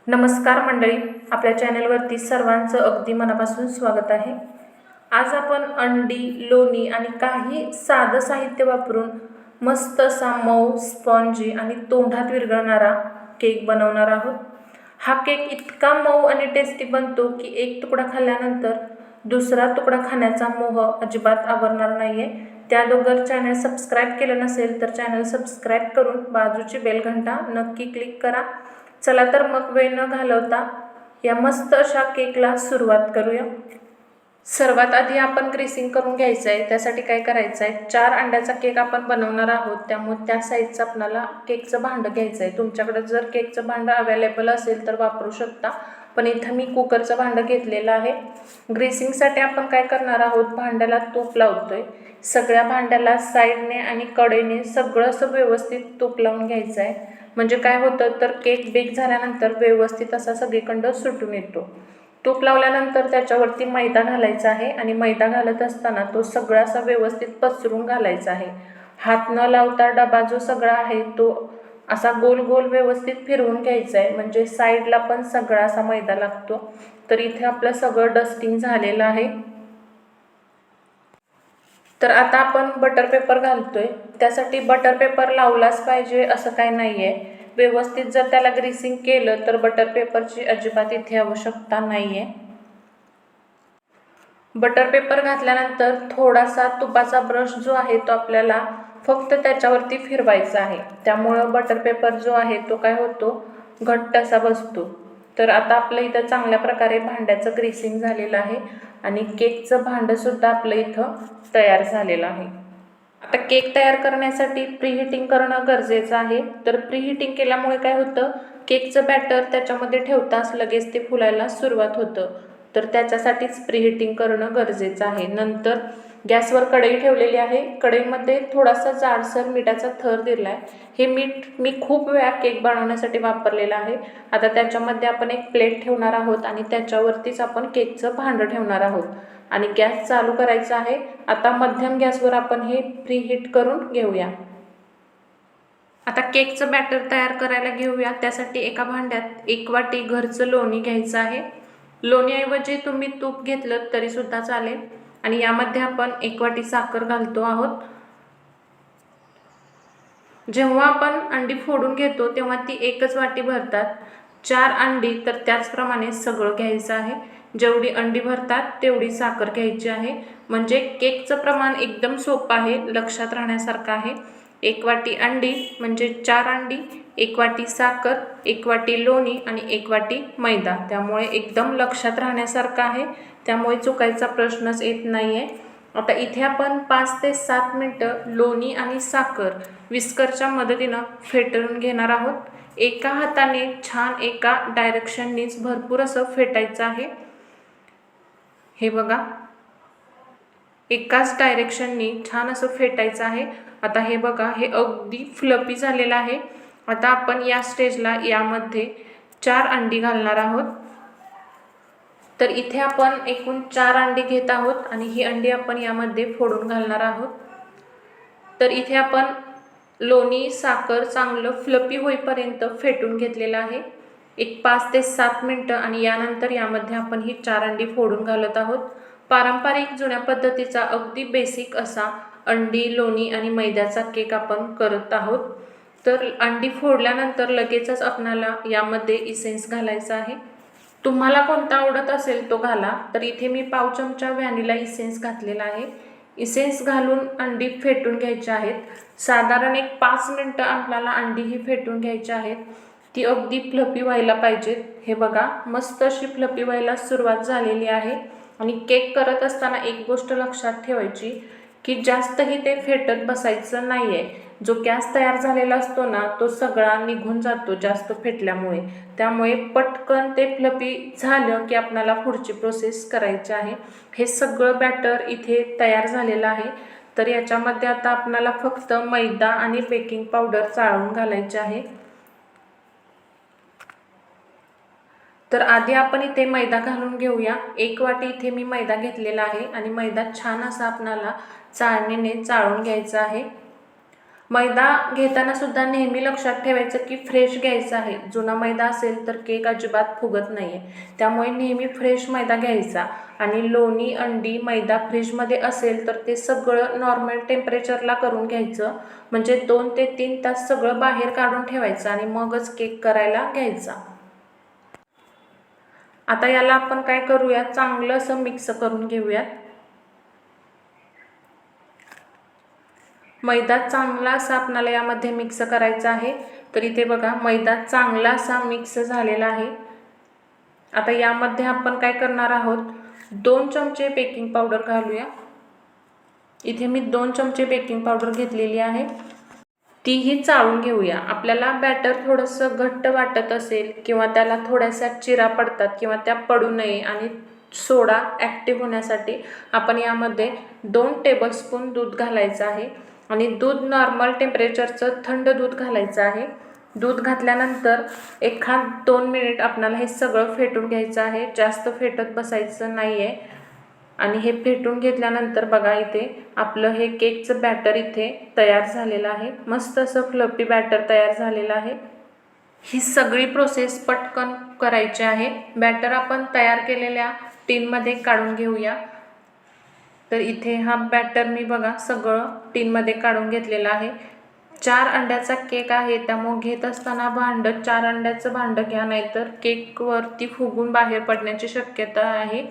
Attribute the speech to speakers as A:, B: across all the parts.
A: नमस्कार मंडळी, आपल्या चॅनलवरती सर्वांचं अगदी मनापासून स्वागत आहे। आज आपण अंडी, लोणी आणि काही साधं साहित्य वापरून मस्त असा मऊ, स्पॉन्जी आणि तोंडात विरघळणारा केक बनवणार आहोत। हा केक इतका मऊ आणि टेस्टी बनतो की एक तुकडा खाल्ल्यानंतर दुसरा तुकडा खाण्याचा मोह अजिबात आवरणार नाहीये। त्या दोघर चॅनल सबस्क्राईब केलं नसेल तर चॅनल सबस्क्राईब करून बाजूची बेल घंटा नक्की क्लिक करा। चला तर मग वेळ न घालवता या मस्त अशा केकला सुरुवात करूया। सर्वात आधी आपण ग्रीसिंग करून घ्यायचं आहे। त्यासाठी काय करायचं आहे, 4 अंड्याचा केक आपण बनवणार आहोत, त्यामुळे त्या साईजचं आपल्याला केकचं भांडं घ्यायचं आहे। तुमच्याकडे जर केकचं भांडं अवेलेबल असेल तर वापरू शकता, पण इथं मी कुकरचं भांडं घेतलेलं आहे। ग्रीसिंगसाठी आपण काय करणार आहोत, भांड्याला तूप लावतोय। सगळ्या भांड्याला साईडने आणि कडेने सगळं असं व्यवस्थित तूप लावून घ्यायचं आहे। म्हणजे काय होतं तर केक बेक झाल्यानंतर व्यवस्थित असा सगळीकडं सुटून येतो। तूप लावल्यानंतर त्याच्यावरती मैदा घालायचा आहे आणि मैदा घालत असताना तो सगळा असा व्यवस्थित पसरून घालायचा आहे। हात न लावता डबा जो सगळा आहे तो असा गोल गोल व्यवस्थित फिरवून घ्यायचा आहे, म्हणजे साईडला पण सगळा असा मैदा लागतो। तर इथे आपलं सगळं डस्टिंग झालेलं आहे। तर आता आपण बटर पेपर घालतोय। त्यासाठी बटर पेपर लावलाच पाहिजे असं काही नाहीये। व्यवस्थित जर त्याला ग्रीसिंग केलं तर बटर पेपरची अजिबात इथे आवश्यकता नाहीये। बटर पेपर घातल्यानंतर थोडासा तुपाचा ब्रश जो आहे तो आपल्याला फक्त त्याच्यावरती फिरवायचा आहे। त्यामुळे बटर पेपर जो आहे तो काय होतो, घट्ट असा बसतो। तर आता आपलं इथं चांगल्या प्रकारे भांड्याचं ग्रीसिंग झालेलं आहे आणि केकचं भांडं सुद्धा आपलं इथं तयार झालेलं आहे। आता केक तयार करण्यासाठी प्रीहीटिंग करणं गरजेचं आहे। तर प्रीहीटिंग केल्यामुळे काय होतं, केकचं बॅटर त्याच्यामध्ये ठेवताच लगेच ते फुलायला सुरुवात होतं। तर त्याच्यासाठीच प्रीहीटिंग करणं गरजेचं आहे। नंतर गॅसवर कढई ठेवलेली आहे। कढईमध्ये थोडासा जाडसर मिठाचा थर दिला आहे। हे मीठ मी खूप वेळा केक बनवण्यासाठी वापरलेलं आहे। आता त्याच्यामध्ये आपण एक प्लेट ठेवणार आहोत आणि त्याच्यावरतीच आपण केकचं भांडं ठेवणार आहोत आणि गॅस चालू करायचा आहे। आता मध्यम गॅसवर आपण हे प्रीहीट करून घेऊया। आता केकचं बॅटर तयार करायला घेऊया। त्यासाठी एका भांड्यात 1 वाटी घरचं लोणी घ्यायचं आहे। लोणीऐवजी तुम्ही तूप घेतलं तरी सुद्धा चालेल आणि यामध्ये आपण 1 वाटी साखर घालतो आहोत। जेव्हा आपण अंडी फोडून घेतो तेव्हा ती 1च वाटी भरतात। 4 अंडी तर त्याचप्रमाणे सगळं घ्यायचं आहे। जेवढी अंडी भरतात तेवढी साखर घ्यायची आहे। म्हणजे केकचं प्रमाण एकदम सोपं आहे, लक्षात राहण्यासारखं आहे। 1 वाटी अंडी म्हणजे 4 अंडी, 1 वाटी साखर, 1 वाटी लोणी आणि 1 वाटी मैदा। त्यामुळे एकदम लक्षात राहण्यासारखं आहे, त्यामुळे चुकायचा प्रश्नच येत नाहीये। आता इथे आपण 5 ते 7 मिनिटं लोणी आणि साखर विस्करच्या मदतीनं फेटून घेणार आहोत। एका हाताने छान एका डायरेक्शननीच भरपूर असं फेटायचं आहे। हे बघा, एकाच डायरेक्शननी छान असं फेटायचं आहे। आता हे बघा, हे अगदी फ्लफी झालेलं आहे। आता आपण या स्टेजला यामध्ये 4 अंडी घालणार आहोत। तर इथे आपण एकूण 4 अंडी घेत आहोत आणि ही अंडी आपण यामध्ये फोडून घालणार आहोत। तर इथे आपण लोणी साखर चांगलं फ्लफी होईपर्यंत फेटून घेतलेलं आहे, एक 5 ते 7 मिनिटं, आणि यानंतर यामध्ये आपण ही 4 अंडी फोडून घालत आहोत। पारंपरिक जुन्या पद्धतीचा अगदी बेसिक असा अंडी, लोणी आणि मैद्याचा केक आपण करत आहोत। तर अंडी फोडल्यानंतर लगेचच आपल्याला यामध्ये इसेन्स घालायचा आहे। तुम्हाला कोणता आवडत असेल तो घाला। तर इथे मी पाव चमचा व्हॅनिला इसेन्स घातलेला आहे। इसेन्स घालून अंडी फेटून घ्यायची आहेत। साधारण एक 5 मिनिटं आपल्याला अंडी ही फेटून घ्यायची आहेत। ती अगदी फ्लफी व्हायला पाहिजेत। हे बघा, मस्त अशी फ्लफी व्हायला सुरुवात झालेली आहे। आणि केक करत असताना एक गोष्ट लक्षात ठेवायची की जास्तही ते फेटत बसायचं नाहीये। जो गॅस तयार झालेला असतो ना तो सगळा निघून जातो जास्त फेटल्यामुळे। त्यामुळे पटकन ते फ्लफी झालं की आपल्याला पुढची प्रोसेस करायची आहे। हे सगळं बॅटर इथे तयार झालेलं आहे। तर याच्यामध्ये आता आपल्याला फक्त मैदा आणि बेकिंग पावडर चाळून घालायचे आहे। तर आधी आपण इथे मैदा घालून घेऊया। 1 वाटी इथे मी मैदा घेतलेला आहे आणि मैदा छान असा आपल्याला चाळणीने चाळून घ्यायचा आहे। मैदा घेताना सुद्धा नेहमी लक्षात ठेवायचं की फ्रेश घ्यायचा आहे. जुना मैदा असेल तर केक अजिबात फुगत नाही आहे. त्यामुळे नेहमी फ्रेश मैदा घ्यायचा. आणि लोणी, अंडी, मैदा फ्रीजमध्ये असेल तर ते सगळं नॉर्मल टेम्परेचरला करून घ्यायचं. म्हणजे 2 ते 3 तास सगळं बाहेर काढून ठेवायचं आणि मगच केक करायला घ्यायचा. आता याला आपण काय करूया, चांगलं असं मिक्स करून घेऊयात. मैदा चांगला असा आपल्याला यामध्ये मिक्स करायचा आहे. तर इथे बघा मैदा चांगला असा मिक्स झालेला आहे. आता यामध्ये आपण काय करणार आहोत, 2 चमचे बेकिंग पावडर घालूया. इथे मी 2 चमचे बेकिंग पावडर घेतलेली आहे. तीही चाळून घेऊया. आपल्याला बॅटर थोडंसं घट्ट वाटत असेल किंवा त्याला थोड्याशा चिरा पडतात किंवा त्या पडू नये आणि सोडा ॲक्टिव्ह होण्यासाठी आपण यामध्ये 2 टेबलस्पून दूध घालायचं आहे. आणि दूध नॉर्मल टेम्परेचरचं थंड दूध घालायचं आहे. दूध घातल्यानंतर 1-2 मिनिट आपल्याला हे सगळं फेटून घ्यायचं आहे. जास्त फेटत बसायचं नाही आहे. आणि हे फेटून घेतल्यानंतर बघा इथे आपलं हे केकचं बॅटर इथे तयार झालेलं आहे. मस्त असं फ्लफी बॅटर तयार झालेलं आहे. ही सगळी प्रोसेस पटकन करायची आहे. बॅटर आपण तयार केलेल्या टीनमध्ये काढून घेऊया. तर इथे हा बॅटर मी बघा सगळं टीनमध्ये काढून घेतलेला आहे. 4 अंड्याचा केक आहे, त्यामुळे घेत असताना 4 अंड्याचं भांडं घ्या, नाहीतर केकवरती फुगून बाहेर पडण्याची शक्यता आहे.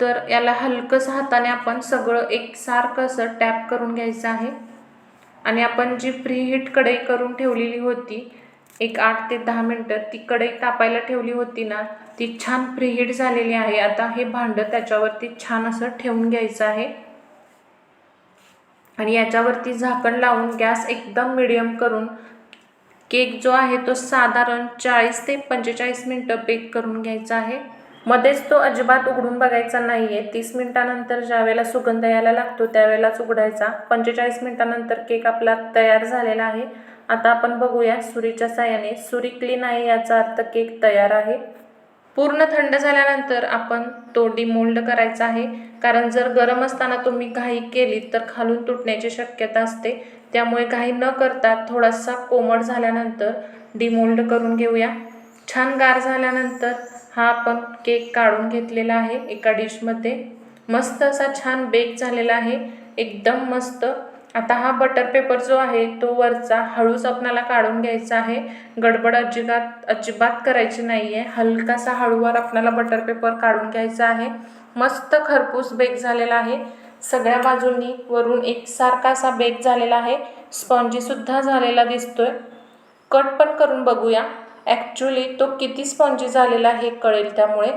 A: तर याला हलकंसं हाताने आपण सगळं एकसारखं असं टॅप करून घ्यायचं आहे. आणि आपण जी प्रीहीट कढई करून ठेवलेली होती 8 ते 10 मिनटं, ती कढई तापायला ठेवली होती ना, ती छान प्रीहीट झालेली आहे. आता हे भांडं त्याच्यावरती छान असं ठेवून घ्यायचं आहे. आणि याच्यावरती झाकण लावून गॅस एकदम मिडियम करून केक जो आहे तो साधारण 40 ते 45 मिनटं बेक करून घ्यायचा आहे. मध्येच तो अजिबात उघडून बघायचा नाही आहे. 30 मिनटानंतर ज्यावेळेला सुगंध यायला लागतो त्यावेळेलाच उघडायचा. 45 मिनटानंतर केक आपला तयार झालेला आहे. आता आपण बघूया सुरीच्या साहाय्याने. सुरी क्लीन आहे याचा अर्थ केक तयार आहे. पूर्ण थंड झाल्यानंतर आपण तो डिमोल्ड करायचा आहे. कारण जर गरम असताना तुम्ही घाई केली तर खालून तुटण्याची शक्यता असते. त्यामुळे घाई न करता थोडासा कोमट झाल्यानंतर डिमोल्ड करून घेऊया. छान गार झाल्यानंतर हा आपण केक काढून घेतलेला आहे एका डिशमध्ये. मस्त असा छान बेक झालेला आहे, एकदम मस्त. आता हा बटर पेपर जो आहे तो वरचा हळूच आपल्याला काढून घ्यायचा आहे. गडबड अजिबात करायची नाही आहे. हलकासा हळूवार आपल्याला बटर पेपर काढून घ्यायचा आहे. मस्त खरपूस बेक झालेला आहे. सगळ्या बाजूंनी वरून एकसारखा असा बेक झालेला आहे. स्पॉन्जीसुद्धा झालेला दिसतोय. कट पण करून बघूया. ॲक्च्युली तो किती स्पॉन्जी झालेला हे कळेल. त्यामुळे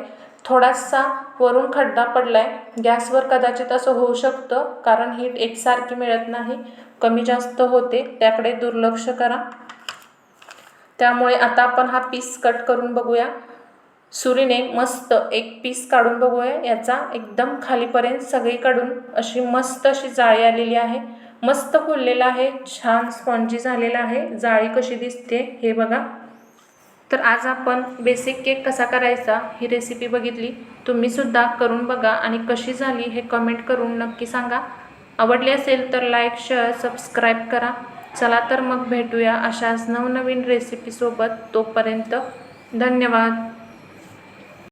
A: थोडासा वरून खड्डा पडलाय. गॅसवर कदाचित असं होऊ शकतं कारण हीट एकसारखी मिळत नाही, कमी जास्त होते, त्याकडे दुर्लक्ष करा. त्यामुळे आता आपण हा पीस कट करून बघूया. सुरीने मस्त एक पीस काढून बघूया. याचा एकदम खालीपर्यंत सगळीकडून अशी मस्त अशी जाळी आलेली आहे. मस्त फुललेला आहे, छान स्पॉन्जी झालेला आहे. जाळी कशी दिसते हे बघा. तर आज आपण बेसिक केक कसा करायचा ही रेसिपी बघितली. तुम्हीसुद्धा करून बघा आणि कशी झाली हे कमेंट करून नक्की सांगा. आवडली असेल तर लाईक, शेअर, सबस्क्राईब करा. चला तर मग भेटूया अशाच नवनवीन रेसिपीसोबत. तोपर्यंत धन्यवाद.